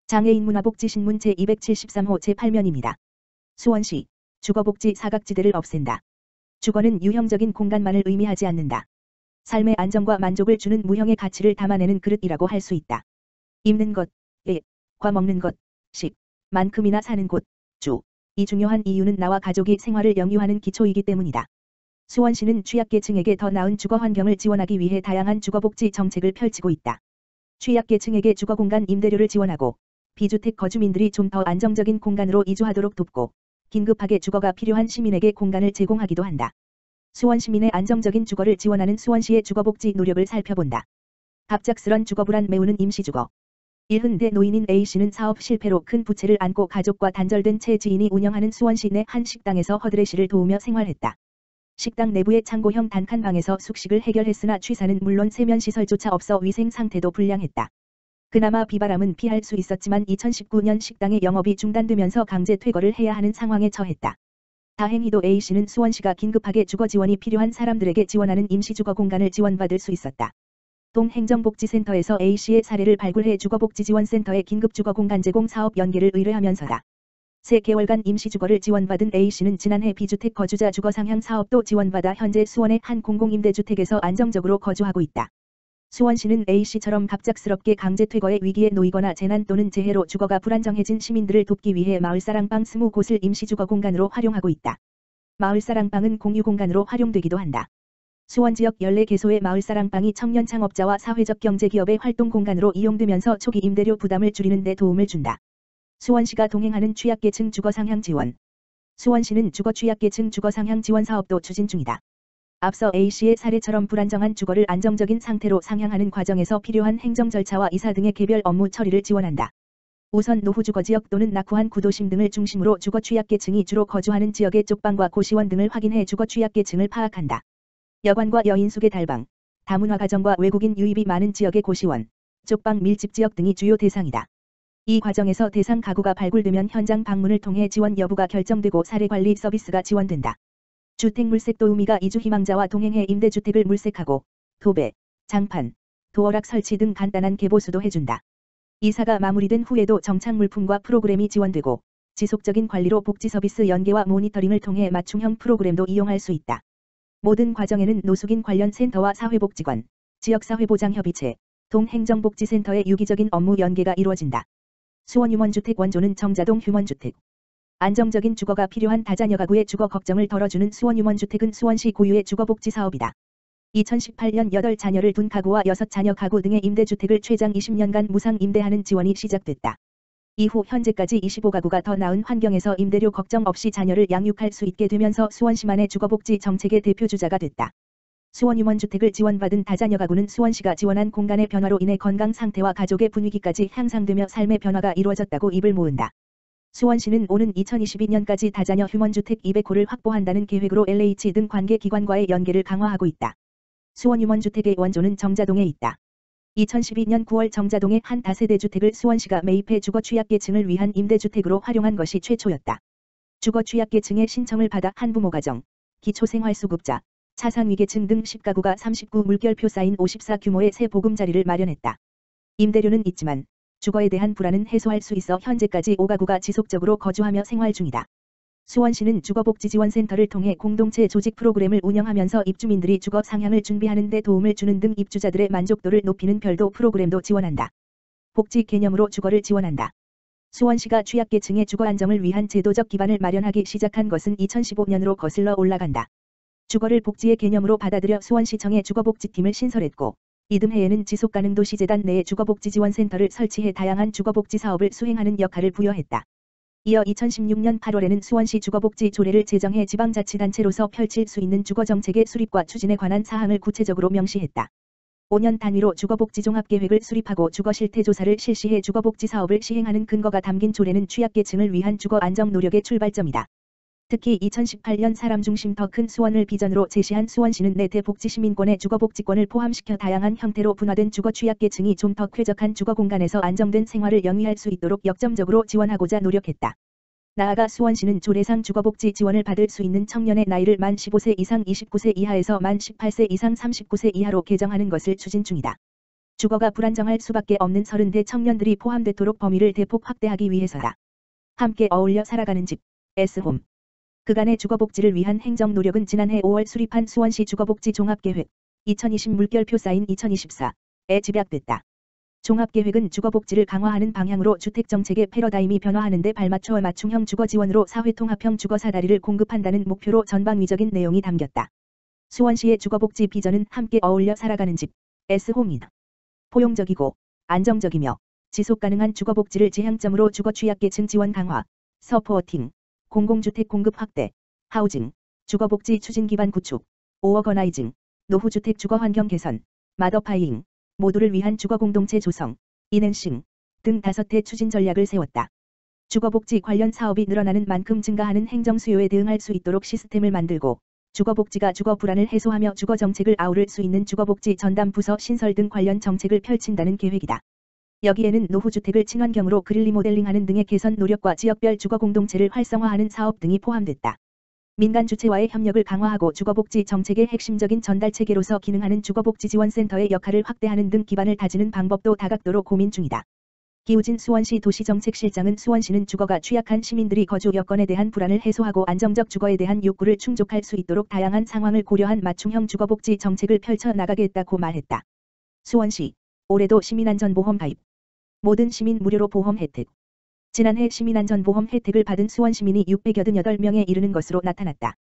장애인 문화복지신문 제273호 제8면입니다. 수원시 주거복지 사각지대를 없앤다. 주거는 유형적인 공간만을 의미하지 않는다. 삶의 안정과 만족을 주는 무형의 가치를 담아내는 그릇이라고 할 수 있다. 입는 것, 과 먹는 것, 식, 만큼이나 사는 곳, 주. 이 중요한 이유는 나와 가족이 생활을 영유하는 기초이기 때문이다. 수원시는 취약계층에게 더 나은 주거 환경을 지원하기 위해 다양한 주거복지 정책을 펼치고 있다. 취약계층에게 주거공간 임대료를 지원하고 비주택 거주민들이 좀 더 안정적인 공간으로 이주하도록 돕고 긴급하게 주거가 필요한 시민에게 공간을 제공하기도 한다. 수원 시민의 안정적인 주거를 지원하는 수원시의 주거복지 노력을 살펴본다. 갑작스런 주거불안 메우는 임시주거. 1흔대 노인인 A씨는 사업 실패로 큰 부채를 안고 가족과 단절된 채 지인이 운영하는 수원시 내 한 식당에서 허드렛 씨를 도우며 생활했다. 식당 내부의 창고형 단칸방에서 숙식을 해결했으나 취사는 물론 세면시설조차 없어 위생 상태도 불량했다. 그나마 비바람은 피할 수 있었지만 2019년 식당의 영업이 중단되면서 강제 퇴거를 해야 하는 상황에 처했다. 다행히도 A씨는 수원시가 긴급하게 주거 지원이 필요한 사람들에게 지원하는 임시주거 공간을 지원받을 수 있었다. 동행정복지센터에서 A씨의 사례를 발굴해 주거복지지원센터에 긴급주거 공간 제공 사업 연계를 의뢰하면서다. 3개월간 임시주거를 지원받은 A씨는 지난해 비주택 거주자 주거 상향 사업도 지원받아 현재 수원의 한 공공임대주택에서 안정적으로 거주하고 있다. 수원시는 A씨처럼 갑작스럽게 강제 퇴거의 위기에 놓이거나 재난 또는 재해로 주거가 불안정해진 시민들을 돕기 위해 마을사랑방 20곳을 임시주거 공간으로 활용하고 있다. 마을사랑방은 공유공간으로 활용되기도 한다. 수원지역 14개소의 마을사랑방이 청년 창업자와 사회적 경제기업의 활동 공간으로 이용되면서 초기 임대료 부담을 줄이는 데 도움을 준다. 수원시가 동행하는 취약계층 주거 상향 지원. 수원시는 주거 취약계층 주거 상향 지원 사업도 추진 중이다. 앞서 A씨의 사례처럼 불안정한 주거를 안정적인 상태로 상향하는 과정에서 필요한 행정 절차와 이사 등의 개별 업무 처리를 지원한다. 우선 노후주거지역 또는 낙후한 구도심 등을 중심으로 주거 취약계층이 주로 거주하는 지역의 쪽방과 고시원 등을 확인해 주거 취약계층을 파악한다. 여관과 여인숙의 달방, 다문화 가정과 외국인 유입이 많은 지역의 고시원, 쪽방 밀집 지역 등이 주요 대상이다. 이 과정에서 대상 가구가 발굴되면 현장 방문을 통해 지원 여부가 결정되고 사례관리 서비스가 지원된다. 주택물색 도우미가 이주 희망자와 동행해 임대주택을 물색하고 도배, 장판, 도어락 설치 등 간단한 개보수도 해준다. 이사가 마무리된 후에도 정착 물품과 프로그램이 지원되고 지속적인 관리로 복지 서비스 연계와 모니터링을 통해 맞춤형 프로그램도 이용할 수 있다. 모든 과정에는 노숙인 관련 센터와 사회복지관, 지역사회보장협의체, 동행정복지센터의 유기적인 업무 연계가 이루어진다. 수원유먼주택 원조는 정자동 휴먼주택. 안정적인 주거가 필요한 다자녀 가구의 주거 걱정을 덜어주는 수원유먼주택은 수원시 고유의 주거복지 사업이다. 2018년 8자녀를 둔 가구와 6자녀 가구 등의 임대주택을 최장 20년간 무상 임대하는 지원이 시작됐다. 이후 현재까지 25가구가 더 나은 환경에서 임대료 걱정 없이 자녀를 양육할 수 있게 되면서 수원시만의 주거복지 정책의 대표주자가 됐다. 수원유먼주택을 지원받은 다자녀 가구는 수원시가 지원한 공간의 변화로 인해 건강 상태와 가족의 분위기까지 향상되며 삶의 변화가 이루어졌다고 입을 모은다. 수원시는 오는 2022년까지 다자녀 휴먼주택 200호를 확보한다는 계획으로 LH 등 관계기관과의 연계를 강화하고 있다. 수원유먼주택의 원조는 정자동에 있다. 2012년 9월 정자동의 한 다세대 주택을 수원시가 매입해 주거 취약계층을 위한 임대주택으로 활용한 것이 최초였다. 주거 취약계층의 신청을 받아 한부모 가정, 기초생활수급자, 차상위계층 등 10가구가 39 물결표 쌓인 54 규모의 새 보금자리를 마련했다. 임대료는 있지만 주거에 대한 불안은 해소할 수 있어 현재까지 5가구가 지속적으로 거주하며 생활 중이다. 수원시는 주거복지지원센터를 통해 공동체 조직 프로그램을 운영하면서 입주민들이 주거 상향을 준비하는 데 도움을 주는 등 입주자들의 만족도를 높이는 별도 프로그램도 지원한다. 복지 개념으로 주거를 지원한다. 수원시가 취약계층의 주거 안정을 위한 제도적 기반을 마련하기 시작한 것은 2015년으로 거슬러 올라간다. 주거를 복지의 개념으로 받아들여 수원시청에 주거복지팀을 신설했고 이듬해에는 지속가능도시재단 내에 주거복지지원센터를 설치해 다양한 주거복지 사업을 수행하는 역할을 부여했다. 이어 2016년 8월에는 수원시 주거복지 조례를 제정해 지방자치단체로서 펼칠 수 있는 주거정책의 수립과 추진에 관한 사항을 구체적으로 명시했다. 5년 단위로 주거복지종합계획을 수립하고 주거실태조사를 실시해 주거복지 사업을 시행하는 근거가 담긴 조례는 취약계층을 위한 주거 안정 노력의 출발점이다. 특히 2018년 사람 중심 더 큰 수원을 비전으로 제시한 수원시는 내대 복지시민권의 주거복지권을 포함시켜 다양한 형태로 분화된 주거 취약계층이 좀 더 쾌적한 주거공간에서 안정된 생활을 영위할 수 있도록 역점적으로 지원하고자 노력했다. 나아가 수원시는 조례상 주거복지 지원을 받을 수 있는 청년의 나이를 만 15세 이상 29세 이하에서 만 18세 이상 39세 이하로 개정하는 것을 추진 중이다. 주거가 불안정할 수밖에 없는 30대 청년들이 포함되도록 범위를 대폭 확대하기 위해서다. 함께 어울려 살아가는 집, S홈. 그간의 주거복지를 위한 행정 노력은 지난해 5월 수립한 수원시 주거복지 종합계획 2020 물결표 사인 2024에 집약됐다. 종합계획은 주거복지를 강화하는 방향으로 주택정책의 패러다임이 변화하는 데 발맞춰 맞춤형 주거지원으로 사회통합형 주거사다리를 공급한다는 목표로 전방위적인 내용이 담겼다. 수원시의 주거복지 비전은 함께 어울려 살아가는 집, S홈이다. 포용적이고 안정적이며 지속가능한 주거복지를 지향점으로 주거취약계층 지원 강화, 서포팅, 공공주택 공급 확대, 하우징, 주거복지 추진 기반 구축, 오어거나이징, 노후주택 주거환경 개선, 마더파이잉, 모두를 위한 주거공동체 조성, 인핸싱 등 5대 추진 전략을 세웠다. 주거복지 관련 사업이 늘어나는 만큼 증가하는 행정 수요에 대응할 수 있도록 시스템을 만들고 주거복지가 주거 불안을 해소하며 주거정책을 아우를 수 있는 주거복지 전담 부서 신설 등 관련 정책을 펼친다는 계획이다. 여기에는 노후주택을 친환경으로 그릴 리모델링하는 등의 개선 노력과 지역별 주거공동체를 활성화하는 사업 등이 포함됐다. 민간 주체와의 협력을 강화하고 주거복지 정책의 핵심적인 전달체계로서 기능하는 주거복지지원센터의 역할을 확대하는 등 기반을 다지는 방법도 다각도로 고민 중이다. 기우진 수원시 도시정책실장은 수원시는 주거가 취약한 시민들이 거주 여건에 대한 불안을 해소하고 안정적 주거에 대한 욕구를 충족할 수 있도록 다양한 상황을 고려한 맞춤형 주거복지 정책을 펼쳐 나가겠다고 말했다. 수원시, 올해도 시민안전보험 가입. 모든 시민 무료로 보험 혜택. 지난해 시민안전보험 혜택을 받은 수원시민이 688명에 이르는 것으로 나타났다.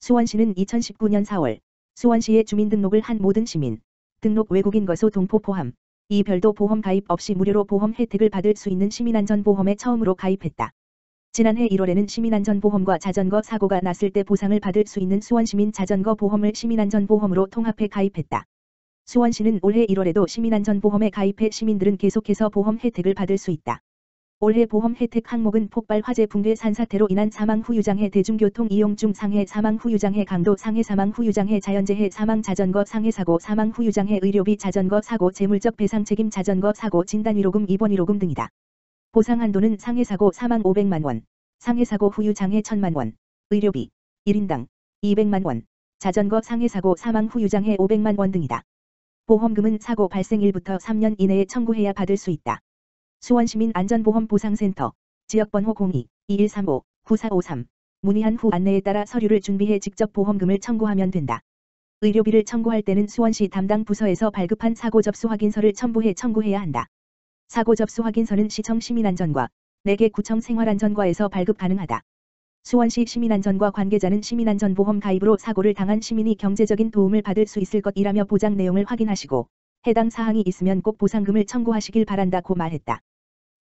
수원시는 2019년 4월 수원시에 주민등록을 한 모든 시민, 등록 외국인 거소 동포 포함, 이 별도 보험 가입 없이 무료로 보험 혜택을 받을 수 있는 시민안전보험에 처음으로 가입했다. 지난해 1월에는 시민안전보험과 자전거 사고가 났을 때 보상을 받을 수 있는 수원시민 자전거 보험을 시민안전보험으로 통합해 가입했다. 수원시는 올해 1월에도 시민안전보험에 가입해 시민들은 계속해서 보험 혜택을 받을 수 있다. 올해 보험 혜택 항목은 폭발 화재 붕괴 산사태로 인한 사망 후 유장해 대중교통 이용 중 상해 사망 후 유장해 강도 상해 사망 후 유장해 자연재해 사망 자전거 상해 사고 사망 후 유장해 의료비 자전거 사고 재물적 배상 책임 자전거 사고 진단위로금 입원위로금 등이다. 보상 한도는 상해 사고 사망 500만 원, 상해 사고 후 유장해 1000만 원, 의료비 1인당 200만 원, 자전거 상해 사고 사망 후 유장해 500만 원 등이다. 보험금은 사고 발생 1부터 3년 이내에 청구해야 받을 수 있다. 수원시민 안전보험보상센터 지역번호 02-2135-9453 문의한 후 안내에 따라 서류를 준비해 직접 보험금을 청구하면 된다. 의료비를 청구할 때는 수원시 담당 부서에서 발급한 사고 접수 확인서를 첨부해 청구해야 한다. 사고 접수 확인서는 시청 시민안전과 4개 구청 생활안전과에서 발급 가능하다. 수원시 시민안전과 관계자는 시민안전보험 가입으로 사고를 당한 시민이 경제적인 도움을 받을 수 있을 것이라며 보장 내용을 확인하시고 해당 사항이 있으면 꼭 보상금을 청구하시길 바란다고 말했다.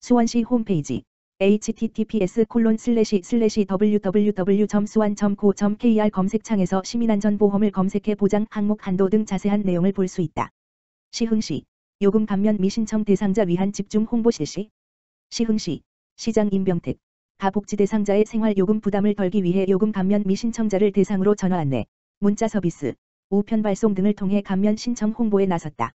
수원시 홈페이지 https://www.suan.co.kr 검색창에서 시민안전보험을 검색해 보장 항목 한도 등 자세한 내용을 볼 수 있다. 시흥시 요금 감면 미신청 대상자 위한 집중 홍보 실시. 시흥시 시장 임병택 가복지 대상자의 생활요금 부담을 덜기 위해 요금 감면 미신청자를 대상으로 전화 안내, 문자 서비스, 우편 발송 등을 통해 감면 신청 홍보에 나섰다.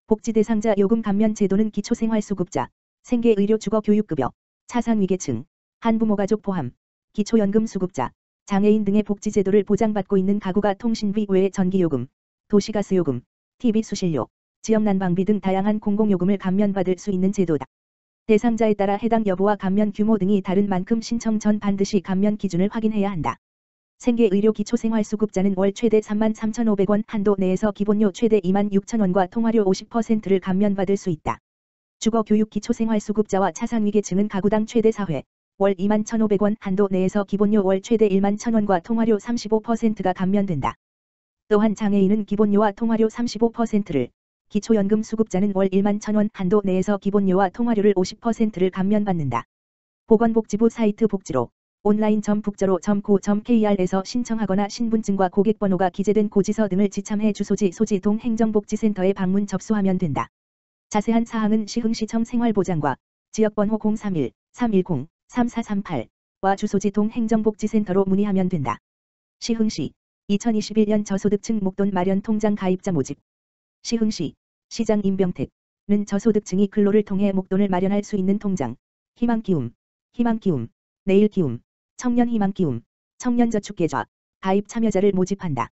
복지 대상자 요금 감면 제도는 기초생활수급자, 생계의료주거교육급여, 차상위계층, 한부모가족 포함, 기초연금 수급자, 장애인 등의 복지제도를 보장받고 있는 가구가 통신비 외에 전기요금, 도시가스요금, TV수신료, 지역난방비 등 다양한 공공요금을 감면받을 수 있는 제도다. 대상자에 따라 해당 여부와 감면 규모 등이 다른 만큼 신청 전 반드시 감면 기준을 확인해야 한다. 생계의료 기초생활수급자는 월 최대 33,500원 한도 내에서 기본료 최대 26,000원과 통화료 50%를 감면받을 수 있다. 주거교육 기초생활수급자와 차상위계층은 가구당 최대 4회, 월 21,500원 한도 내에서 기본료 월 최대 11,000원과 통화료 35%가 감면된다. 또한 장애인은 기본료와 통화료 35%를, 기초연금 수급자는 월 11,000원 한도 내에서 기본료와 통화료를 50%를 감면받는다. 보건복지부 사이트 복지로 온라인.북저로.co.kr에서 신청하거나 신분증과 고객번호가 기재된 고지서 등을 지참해 주소지 소지동 행정복지센터에 방문 접수하면 된다. 자세한 사항은 시흥시청 생활보장과 지역번호 031-310-3438와 주소지동 행정복지센터로 문의하면 된다. 시흥시 2021년 저소득층 목돈 마련 통장 가입자 모집. 시흥시 시장 임병택은 저소득층이 근로를 통해 목돈을 마련할 수 있는 통장, 희망기움, 내일기움, 청년희망기움, 청년저축계좌 가입 참여자를 모집한다.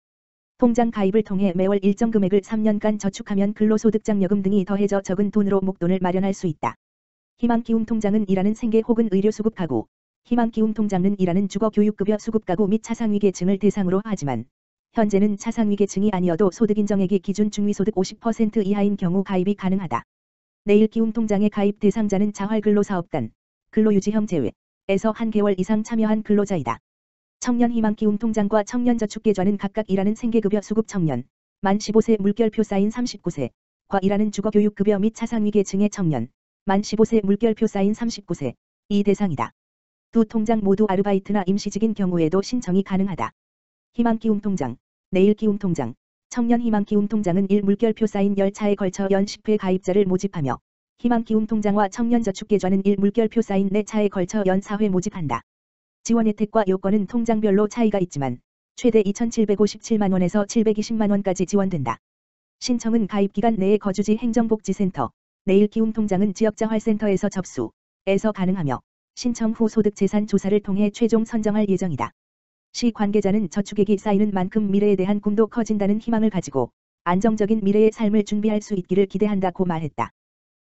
통장 가입을 통해 매월 일정 금액을 3년간 저축하면 근로소득장려금 등이 더해져 적은 돈으로 목돈을 마련할 수 있다. 희망기움통장은 일하는 생계 혹은 의료수급 가구, 희망기움통장은 일하는 주거교육급여 수급가구 및 차상위계층을 대상으로 하지만 현재는 차상위계층이 아니어도 소득인정액이 기준 중위소득 50% 이하인 경우 가입이 가능하다. 내일기움통장의 가입 대상자는 자활근로사업단, 근로유지형 제외에서 한 개월 이상 참여한 근로자이다. 청년희망기움통장과 청년저축계좌는 각각 일하는 생계급여 수급 청년, 만 15세 물결표 쌓인 39세과 일하는 주거교육급여 및 차상위계층의 청년, 만 15세 물결표 쌓인 39세, 이 대상이다. 두 통장 모두 아르바이트나 임시직인 경우에도 신청이 가능하다. 희망기움통장, 내일기움통장, 청년희망기움통장은 1물결표 쌓인 10차에 걸쳐 연 10회 가입자를 모집하며 희망기움통장과 청년저축계좌는 1물결표 쌓인 4차에 걸쳐 연 4회 모집한다. 지원 혜택과 요건은 통장별로 차이가 있지만 최대 2,757만원에서 720만원까지 지원된다. 신청은 가입기간 내에 거주지 행정복지센터, 내일기움통장은 지역자활센터에서 접수에서 가능하며 신청 후 소득재산 조사를 통해 최종 선정할 예정이다. 시 관계자는 저축액이 쌓이는 만큼 미래에 대한 꿈도 커진다는 희망을 가지고 안정적인 미래의 삶을 준비할 수 있기를 기대한다고 말했다.